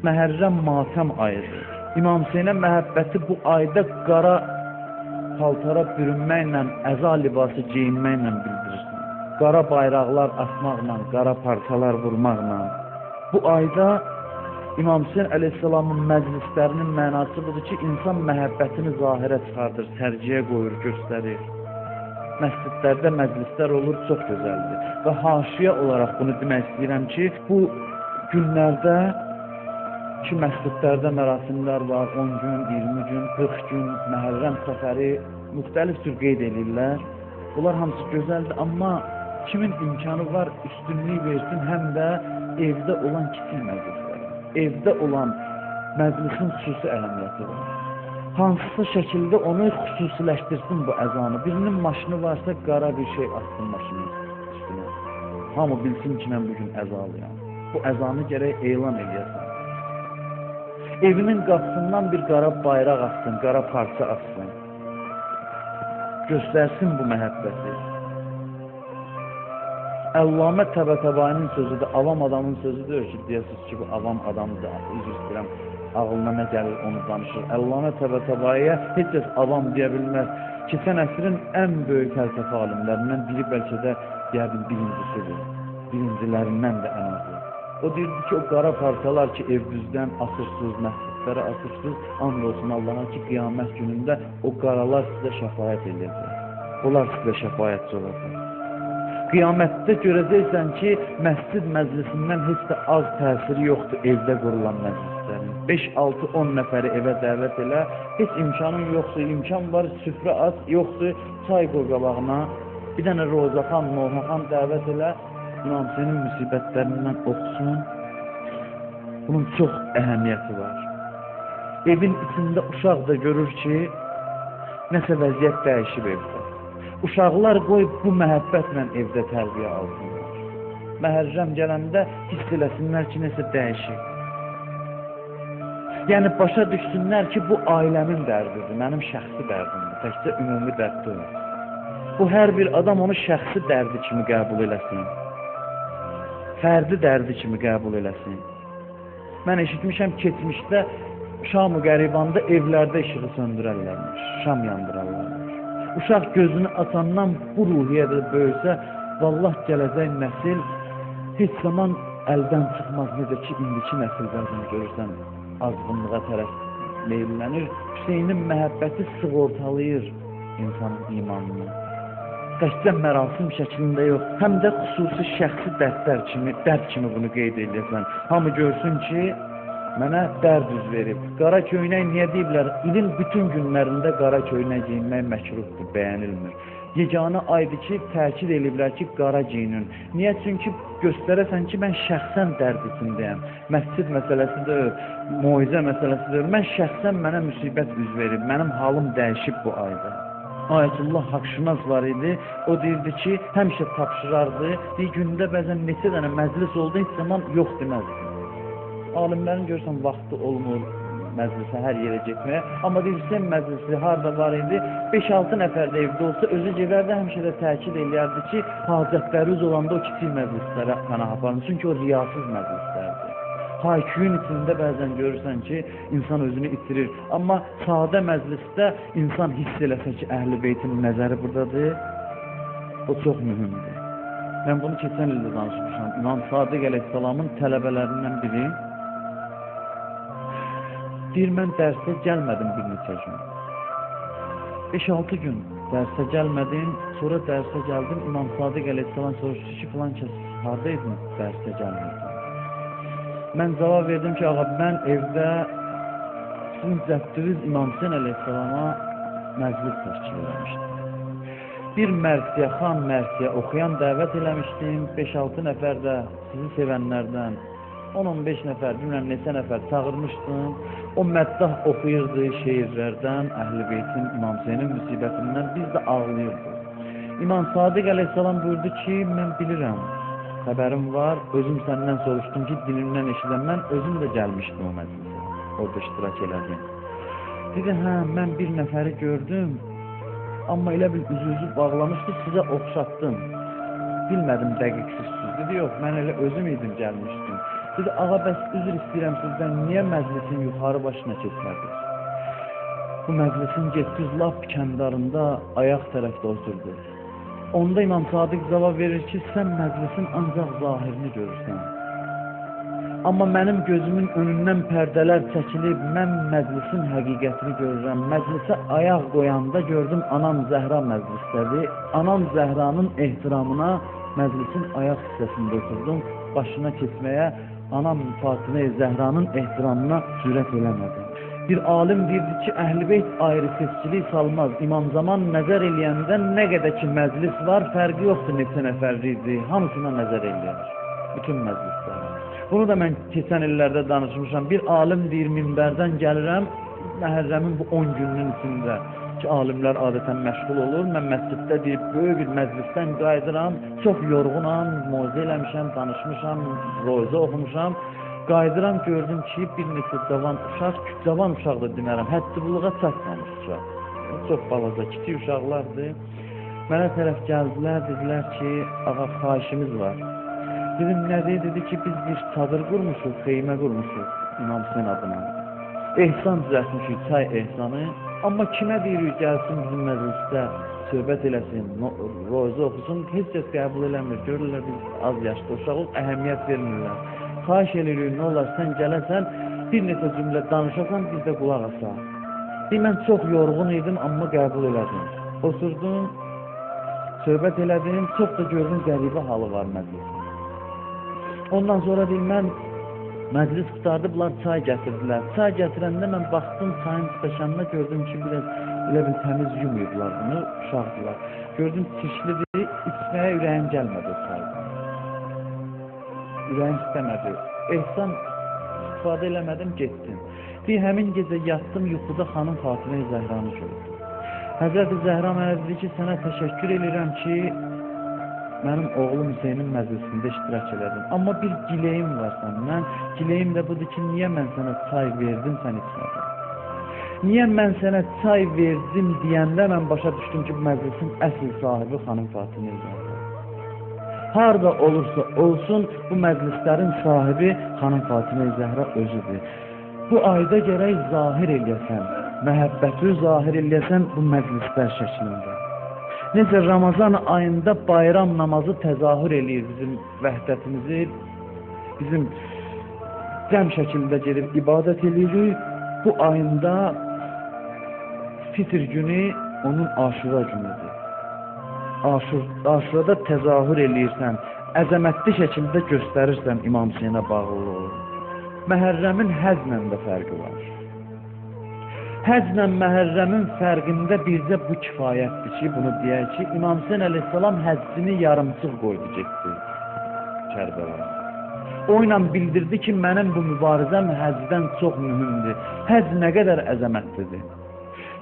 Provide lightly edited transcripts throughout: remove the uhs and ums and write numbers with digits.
Məhərrəm matəm ayıdır. İmam Hüseynə məhəbbəti bu ayda qara paltara bürünməklə, əza libası geyinməklə bildirirsin. Qara bayraqlar asmaqla, qara parçalar vurmaqla. Bu ayda İmam Hüseyn əleyhissalamın məclislərinin mənası budur ki, insan məhəbbətini zahirə çıxardır, sərgiyə qoyur, göstərir. Məscidlərdə məclislər olur, çox gözəldir. Və haşiyə olaraq bunu demək istəyirəm ki, bu günlərdə ki, məscidlərdə mərasimlər var, 10 gün, 20 gün, 40 gün, Məhərrəm səfəri, müxtəlif tür qeyd edirlər. Bunlar hamısı gözəldir, amma kimin imkanı var, üstünlük versin, həm də evdə olan kiçik məclislərə, evdə olan məclisin xüsusi əhəmiyyəti var. Hansısa şəkildə onu xüsusiləşdirsin bu əzanı. Birinin maşını varsa qara bir şey atsın maşının üstünə. Hamı bilsin ki, mən bugün əzalıyam. Bu əzanı gərək elan edəsən. Evinin qapısından bir qara bayraq atsın, qara parça atsın. Göstərsin bu məhəbbəti. Əllamə Təbətəbainin sözüdür, avam adamın sözüdür ki, deyəsiniz ki, bu avam adamdır, üzr istəyirəm, ağlına nə gəlir onu danışır. Əllamə Təbətəbaiyə heç kəs avam deyə bilməz. Keçən əsrin ən böyük fəlsəfə alimlərindən biri bəlkə də deyərdim birincisidir, birincilərindən də ən azı. O deyirdi ki, o qara parçalar ki, evdüzdən asırsız, məscidlərə asırsız, and olsun Allah'a ki, qiyamət günündə o qaralar sizə şəfayət edəcək. Onlar sizə şəfayətçi olacaq. Qiyamətdə görəcəksən ki, məscid məclisindən heç də az təsiri yoxdur evdə qurulan məclislərin. 5-6-10 nəfəri evə dəvət elə, heç imkanın yoxdur, imkan var, süfrə az, yoxdur, çay qoy qabağına, bir dənə Rozaxan, Nohaxan dəvət elə, İmam Hüseynin müsibətlərindən oxusun. Bunun çox əhəmiyyəti var. Evin içində uşaq da görür ki, nəsə vəziyyət dəyişib evdə. Uşaqlar qoy bu məhəbbətlə evdə tərbiyə alsınlar. Məhərrəm gələndə hiss eləsinlər ki, nəsə dəyişib. Yəni, başa düşsünlər ki, bu ailəmin dərdidir, mənim şəxsi dərdimdir, təkcə ümumi dərd deyil. Bu, hər bir adam onu şəxsi dərdi kimi qəbul eləsin. Fərdi dərdi kimi qəbul eləsin. Mən eşitmişəm, keçmişdə Şam-ı Qəribanda evlərdə işığı söndürərlərmiş, şam yandırarlarmış. Uşaq gözünü açandan bu ruhiyyədə böyüsə, vallah gələcək nəsil heç zaman əldən çıxmaz. Necə ki, indiki nəsil bəzən görürsən, azğınlığa tərəf meyllənir. Hüseynin məhəbbəti sığortalayır insanın imanını. Təkcə mərasim şəklində yox, həm də xüsusi şəxsi dərd kimi bunu qeyd edirsən. Hamı görsün ki, mənə dərd üz verib. Qara köynək niyə deyiblər? İlin bütün günlərində qara köynək geyinmək məkruhdur, bəyənilmir. Yeganə aydır ki, təkid ediblər ki, qara geyinin. Niyə? Çünki göstərəsən ki, mən şəxsən dərd içindəyəm. Məscid məsələsidir, moizə məsələsidir. Mən şəxsən mənə müsibət üz verib, mənim halım dəyişib bu ayda. Ayətullah Haqşinaz var idi, o deyirdi ki, həmişə tapşırardı, bir gündə bəzən neçə dənə məclis oldu, heç zaman yox deməzdi. Alimlərin görürsən, vaxtı olmur məclisə, hər yerə getməyə. Amma deyirsən, məclisi harada var idi, 5-6 nəfər də evdə olsa, özü gedərdə həmişə də təkid eləyərdi ki, hacətləriniz olanda o kiçik məclislərə pənah aparın. Çünki o riyasız məclislərdir. Hayküyün içində bəzən görürsən ki, insan özünü itirir. Amma sadə məclisdə insan hiss eləsə ki, Əhl-i Beytin nəzəri buradadır, o çox mühümdür. Mən bunu keçən ildə danışmışam. İmam Sadiq əleyhissalamın tələbələrindən biri deyir, mən dərsə gəlmədim bir neçə gün. 5-6 gün dərsə gəlmədim, sonra dərsə gəldim. İmam Sadiq əleyhissalam soruşdu ki, filan kəs haradaydın dərsə gəlmədim? Mən cavab verdim ki, ağa, mən evdə sizin cəddiniz İmam Hüseyn əleyhissalama məclis təşkil eləmişdim. Bir mərsiyə, xan mərsiyə oxuyan dəvət eləmişdim, 5-6 nəfər də sizi sevənlərdən, 10-15 nəfər, bilməm neçə nəfər çağırmışdım. O məddah oxuyurdu şeirlərdən, Əhl-i Beytin, İmam Hüseynin müsibətindən, biz də ağlayırdıq. İmam Sadiq əleyhissalam buyurdu ki, mən bilirəm, xəbərim var, özüm səndən soruşdum ki, dilindən eşidən, mən özüm də gəlmişdim o məclisə, orada iştirak elədim. Dedi, hə, mən bir nəfəri gördüm, amma elə bil üzü bağlamışdı, sizə oxşatdım. Bilmədim dəqiq sizsiz. Dedi, yox, mən elə özüm idim gəlmişdim. Dedi, ağa bəs üzr istəyirəm sizdən, niyə məclisin yuxarı başına keçmədiniz? Bu məclisin getdiniz lap kəndarında ayaq tərəfdə oturdu. Onda İmam Sadiq cavab verir ki, sən məclisin ancaq zahirini görürsən. Amma mənim gözümün önündən pərdələr çəkilib, mən məclisin həqiqətini görürəm. Məclisə ayaq qoyanda gördüm, anam Zəhra məclisdədir. Anam Zəhranın ehtiramına məclisin ayaq hissəsində oturdum. Başına keçməyə anam Fatimə Zəhranın ehtiramına cürət eləmədim. Bir alim deyirdi ki, Əhl-i Beyt ayrı seçkilik salmaz. İmam Zaman nəzər eləyəndə nə qədər ki məclis var, fərqi yoxdur neçə nəfərlidir, hamısına nəzər eləyər. Bütün məclislərə. Bunu da mən keçən illərdə danışmışam. Bir alim deyir, minbərdən gəlirəm, Məhərrəmin bu 10 gününün içində ki, alimlər adətən məşğul olur. Mən məsciddə deyib, böyük bir məclisdən qayıdıram, çox yorğunam, mövzə eləmişəm, danışmışam, roza oxumuşam. Qayıdıram, gördüm ki, bir neçə cavan uşaq da demərəm, həddi buluğa çatmamış uşaq. Çox balaca, kiçik uşaqlardır. Mənə tərəf gəldilər, dedilər ki, ağa, xahişimiz var. Dedim, nədir? Dedi ki, biz bir çadır qurmuşuq, xeymə qurmuşuq İmam Hüseyin adına. Ehsan düzəltmişik, çay ehsanı. Amma kimə deyirik, gəlsin bizim məclisdə söhbət eləsin, roza oxusun, heç kəs qəbul eləmir. Görürlər, biz az yaşlı uşağıq, əhəmiyyət vermirlər. Xahiş edirik, nə olar, sən gələsən, bir neçə cümlə danışasan, biz də qulaq asaq. Mən çox yorğun idim, amma qəbul elədim. Oturdum, söhbət elədim, çox da gördüm, qəribə halı var məclisin. Ondan sonra deyim, mən məclis qutardıblar, çay gətirdilər. Çay gətirəndə mən baxdım, çayın stəkanına gördüm ki, elə bir təmiz yumuyublar bunu, uşaqdılar. Gördüm, çişlidir, içməyə ürəyim gəlmədi o çaydan. Ürəyim istəmədi. Ehsan istifadə eləmədim, getdim. Bir həmin gecə yatdım, yuxuda xanım Fatimə Zəhranı gördüm. Həzrət-i Zəhra mənə dedi ki, sənə təşəkkür edirəm ki, mənim oğlum Hüseynin məclisində iştirak elədim. Amma bir gileyim var səndən. Gileyim də budur ki, niyə mən sənə çay verdim, sən içmədin? Niyə mən sənə çay verdim deyəndə mən başa düşdüm ki, bu məclisin əsl sahibi xanım Fatimə Zəhra. Harada olursa olsun, bu məclislərin sahibi xanım Fatimə Zəhra özüdür. Bu ayda gərək zahir eləyəsən, məhəbbəti zahir eləyəsən bu məclislər şəklində. Necə Ramazan ayında bayram namazı təzahür eləyir bizim vəhdətimizi, bizim cəm şəkildə gedib ibadət eləyirik. Bu ayında Fitr günü onun Aşura günüdür. Aşurada təzahür eləyirsən, əzəmətli şəkildə göstərirsən İmam Hüseynə bağlı. Məhərrəmin həzlə də fərqi var. Həzlə Məhərrəmin fərqində bircə bu kifayətdir ki, bunu deyək ki, İmam Hüseyin əleyhissalam həccini yarımçıq qoydu, getdi Kərbəlaya. O ilə bildirdi ki, mənim bu mübarizəm həzdən çox mühümdür. Həz nə qədər əzəmətlidir.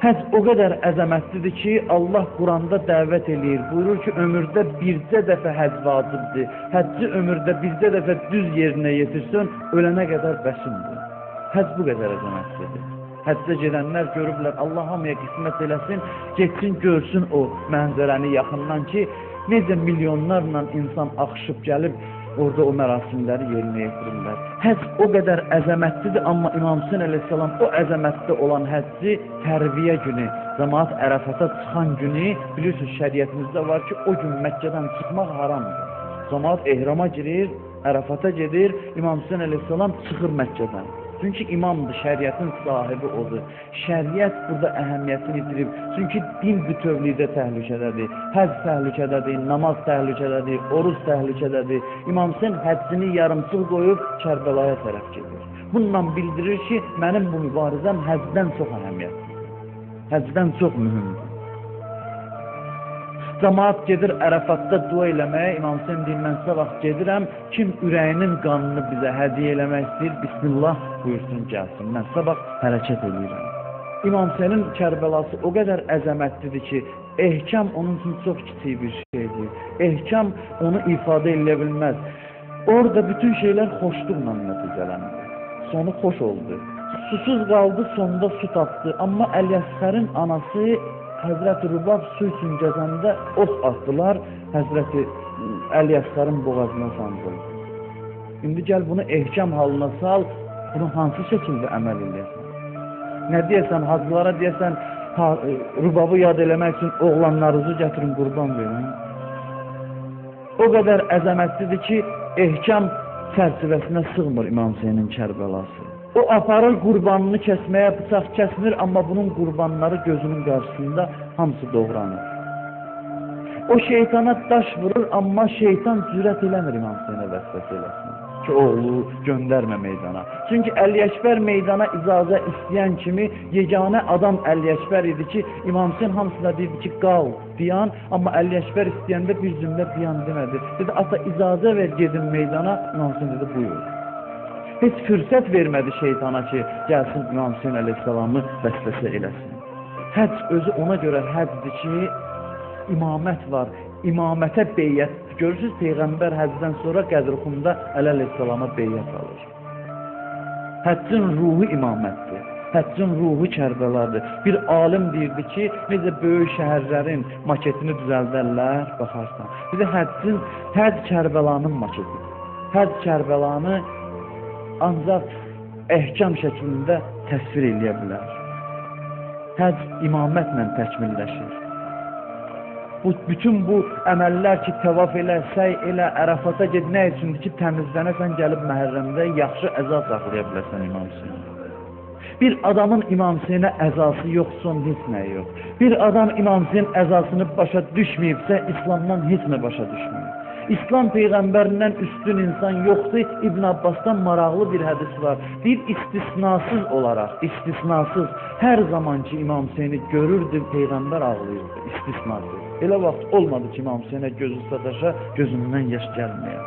Həc o qədər əzəmətlidir ki, Allah Quranda dəvət eləyir. Buyurur ki, ömürdə bircə dəfə həc vacibdir. Həcci ömürdə bircə dəfə düz yerinə yetirsən, ölənə qədər bəsindir. Həc bu qədər əzəmətlidir. Həccə gedənlər görüblər, Allah hamıya qismət eləsin, getsin, görsün o mənzərəni yaxından ki, necə milyonlarla insan axışıb gəlib, orada o mərasimləri yerinə yetirirlər. Həcc o qədər əzəmətlidir, amma İmam Hüseyin əleyhissalam o əzəmətli olan həcci tərviyə günü, cəmaat Ərəfata çıxan günü, bilirsiniz şəriətimizdə var ki, o gün Məkkədən çıxmaq haramdır. Cəmaat ehrama girir, Ərəfata gedir, İmam Hüseyin əleyhissalam çıxır Məkkədən. Çünki imamdır, şəriətin sahibi odur. Şəriət burada əhəmiyyətini itirib. Çünki din bütövlükdə təhlükədədir. Həcc təhlükədədir, namaz təhlükədədir, oruz təhlükədədir. İmam Hüseyin həccini yarımçıq qoyub Kərbəlaya tərəf gedir. Bununla bildirir ki, mənim bu mübarizəm həccdən çox əhəmiyyətlidir. Həccdən çox mühümdür. Cəmaat gedir Ərəfatda dua eləməyə, İmam Hüseyin deyir, mən sabah gedirəm, kim ürəyinin qanını bizə hədiyyə eləmək istəyir, Bismillah buyursun gəlsin, mən sabah hərəkət edirəm. İmam Hüseynin Kərbəlası o qədər əzəmətlidir ki, ehkam onun üçün çox kiçik bir şeydir. Ehkam onu ifadə eləyə bilməz. Orada bütün şeylər xoşluqla nəticələndi. Sonu xoş oldu. Susuz qaldı, sonunda su tapdı. Amma Əlyəsxərin anası Həzrəti Rübab su üçün gəzəndə os atdılar, Həzrəti Əlyəsxərin boğazına sancıldı. İndi gəl bunu ehkam halına sal, bunu hansı şəkildə əməl edəsən? Nə deyəsən, hacılara deyəsən, rubabı yad eləmək üçün oğlanlarınızı gətirin, qurban verin. O qədər əzəmətlidir ki, ehkam çərçivəsinə sığmır İmam Hüseynin Kərbəlası. O aparır qurbanını kəsməyə, bıçaq kəsmir, amma bunun qurbanları gözünün qarşısında hamısı doğranır. O şeytana daş vurur, amma şeytan cürət eləmir İmam Hüseynə vəsvəsə eləsin ki, oğlu göndərmə meydana. Çünki Əli Əkbər meydana icazə istəyən kimi yeganə adam Əli Əkbər idi ki, İmam Hüseyn hamısına deyirdi ki, qal, diyan, amma Əli Əkbər istəyəndə bir cümlə diyan demədi. Dedi, ata icazə ver, gedin meydana, İmam Hüseyn dedi, buyur. Heç fürsət vermədi şeytana ki, gəlsin İmam Hüseyn əleyhissalamı vəsvəsə eləsin. Həcc özü ona görə həccdir ki, imamət var, imamətə beyyət. Görürsünüz, Peyğəmbər həccdən sonra Qədirxunda Əli əleyhissalama beyyət alır. Həccin ruhu imamətdir, həccin ruhu Kərbəladır. Bir alim deyirdi ki, necə böyük şəhərlərin maketini düzəldərlər, baxarsan. Bir də həcc Kərbəlanın maketidir. Həcc Kərbəlanı ancaq ehkam şəklində təsvir eləyə bilər. Həcc imamətlə təkmilləşir. Bütün bu əməllər ki, təvaf elə, səy elə, Ərafata ged, nə üçündür ki, təmizlənəsən, gəlib məhərrəmdə yaxşı əza saxlaya bilərsən İmam Hüseynə. Bir adamın İmam Hüseynə əzası yoxsa heç nəyi yox. Bir adam İmam Hüseyn əzasını başa düşməyibsə, İslamdan heç nə başa düşməyib. İslam Peyğəmbərindən üstün insan yoxdur. İbn Abbasdan maraqlı bir hədis var. Bir istisnasız olaraq, istisnasız, hər zaman ki İmam Hüseyni görürdü, Peyğəmbər ağlayırdı, istisnasız. Elə vaxt olmadı ki, İmam Hüseynə gözü sataşa, gözündən yaş gəlməyə.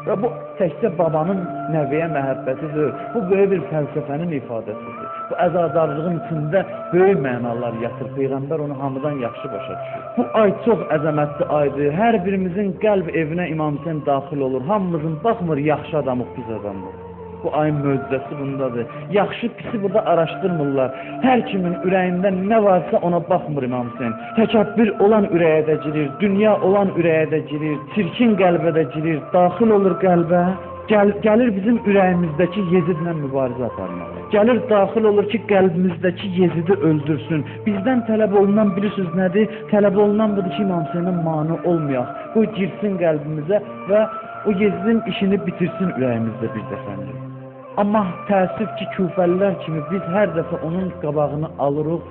Və bu təkcə babanın nəviyə məhəbbətidir. Bu böyük bir fəlsəfənin ifadəsidir. Bu əzadarlığın içində böyük mənalar yatır. Peyğəmbər onu hamıdan yaxşı başa düşür. Bu ay çox əzəmətli aydır. Hər birimizin qəlb evinə İmam Hüseyn daxil olur. Hamımızın baxmır yaxşı adamıq, pis adamıq. Bu ayın möcüzəsi bundadır. Yaxşı, pisi burada araşdırmırlar. Hər kimin ürəyində nə varsa ona baxmır İmam Hüseyn. Təkəbbür olan ürəyə də girir, dünya olan ürəyə də girir, çirkin qəlbə də girir, daxil olur qəlbə. Gəlir bizim ürəyimizdəki Yezidlə mübarizə aparmalı. Gəlir daxil olur ki, qəlbimizdəki Yezidi öldürsün. Bizdən tələb olunan bilirsiniz nədir? Tələb olunan budur ki, İmam Hüseynin mani olmayaq. Bu girsin qəlbimizə və o Yezidin işini bitirsin ürəyimizdə bir dəfəndə. Amma təəssüf ki, küfəllər kimi biz hər dəfə onun qabağını alırıq,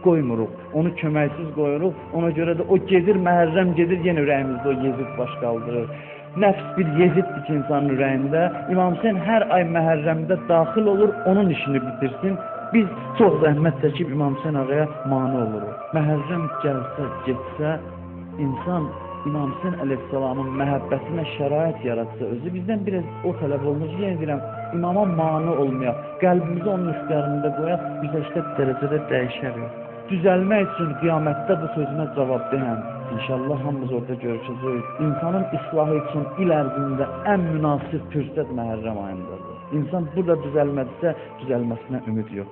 qoymuruq, onu köməksiz qoyuruq. Ona görə də o gedir, məhərrəm gedir, yenə ürəyimizdə o Yezid baş qaldırır. Nəfs bir Yeziddir ki, insanın ürəyində. İmam Hüseyn hər ay məhərrəmdə daxil olur, onun işini bitirsin. Biz çox zəhmət çəkib İmam Hüseyn ağaya mani oluruq. Məhərrəm gəlsə, getsə, insan İmam Hüseyn əleyhissalamın məhəbbətinə şərait yaratsa özü, bizdən biraz o tələb olunur. Yenə deyirəm, imama mani olmayaq, qəlbimizi onun üstlərində qoyaq, 180 dərəcədə dəyişərik. Düzəlmək üçün qiyamətdə bu sözünə cavab deyəm. İnşallah hamımız orada görüşəcəyik. İnsanın islahı üçün il ərzində ən münasib fürsət məhərrəm ayındadır. İnsan burada düzəlmədisə, düzəlməsinə ümid yox.